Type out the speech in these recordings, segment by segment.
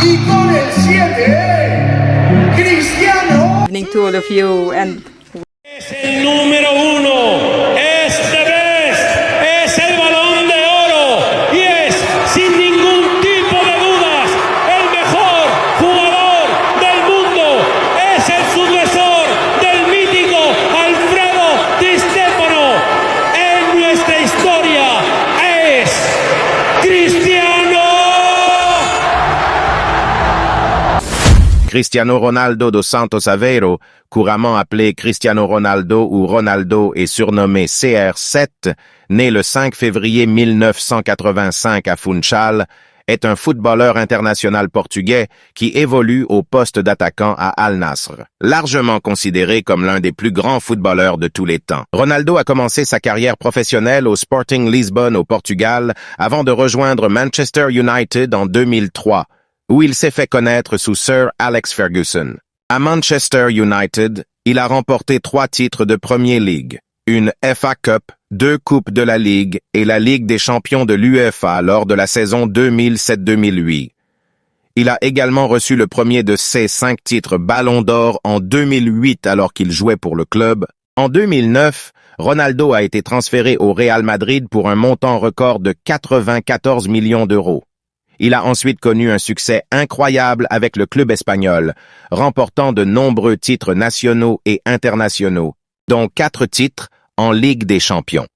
Y con el 7, Cristiano. Evening to all of you and Es el número uno, es the best, es el Balón de Oro y es, sin ningún tipo de dudas, el mejor jugador del mundo. Es el sucesor del mítico Alfredo Di Stéfano. En nuestra historia es Cristiano. Cristiano Ronaldo dos Santos Aveiro, couramment appelé Cristiano Ronaldo ou Ronaldo et surnommé CR7, né le 5 février 1985 à Funchal, est un footballeur international portugais qui évolue au poste d'attaquant à Al Nassr. Largement considéré comme l'un des plus grands footballeurs de tous les temps. Ronaldo a commencé sa carrière professionnelle au Sporting Lisbonne au Portugal avant de rejoindre Manchester United en 2003, où il s'est fait connaître sous Sir Alex Ferguson. À Manchester United, il a remporté 3 titres de Premier League, une FA Cup, 2 Coupes de la Ligue et la Ligue des champions de l'UEFA lors de la saison 2007-2008. Il a également reçu le premier de ses 5 titres Ballon d'Or en 2008 alors qu'il jouait pour le club. En 2009, Ronaldo a été transféré au Real Madrid pour un montant record de 94 millions d'euros. Il a ensuite connu un succès incroyable avec le club espagnol, remportant de nombreux titres nationaux et internationaux, dont 4 titres en Ligue des Champions.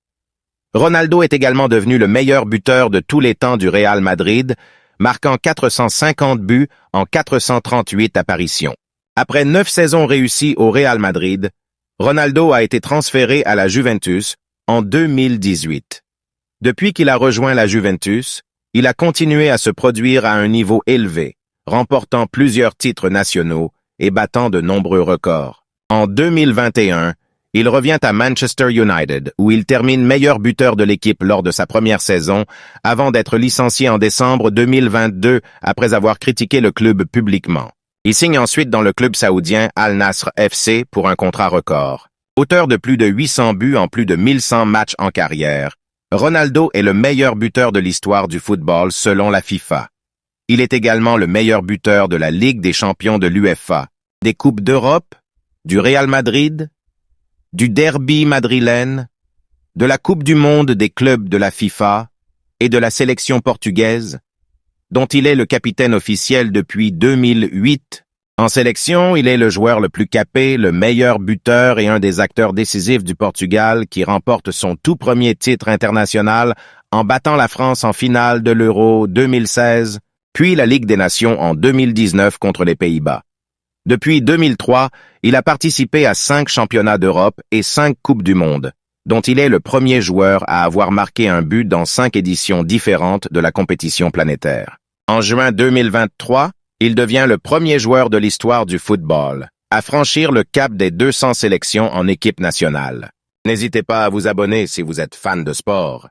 Ronaldo est également devenu le meilleur buteur de tous les temps du Real Madrid, marquant 450 buts en 438 apparitions. Après 9 saisons réussies au Real Madrid, Ronaldo a été transféré à la Juventus en 2018. Depuis qu'il a rejoint la Juventus, il a continué à se produire à un niveau élevé, remportant plusieurs titres nationaux et battant de nombreux records. En 2021, il revient à Manchester United, où il termine meilleur buteur de l'équipe lors de sa première saison, avant d'être licencié en décembre 2022 après avoir critiqué le club publiquement. Il signe ensuite dans le club saoudien Al Nassr FC pour un contrat record. Auteur de plus de 800 buts en plus de 1100 matchs en carrière, Ronaldo est le meilleur buteur de l'histoire du football selon la FIFA. Il est également le meilleur buteur de la Ligue des champions de l'UEFA, des Coupes d'Europe, du Real Madrid, du derby madrilène, de la Coupe du monde des clubs de la FIFA et de la sélection portugaise, dont il est le capitaine officiel depuis 2008. En sélection, il est le joueur le plus capé, le meilleur buteur et un des acteurs décisifs du Portugal qui remporte son tout premier titre international en battant la France en finale de l'Euro 2016, puis la Ligue des Nations en 2019 contre les Pays-Bas. Depuis 2003, il a participé à 5 championnats d'Europe et 5 Coupes du monde, dont il est le premier joueur à avoir marqué un but dans 5 éditions différentes de la compétition planétaire. En juin 2023, il devient le premier joueur de l'histoire du football à franchir le cap des 200 sélections en équipe nationale. N'hésitez pas à vous abonner si vous êtes fan de sport.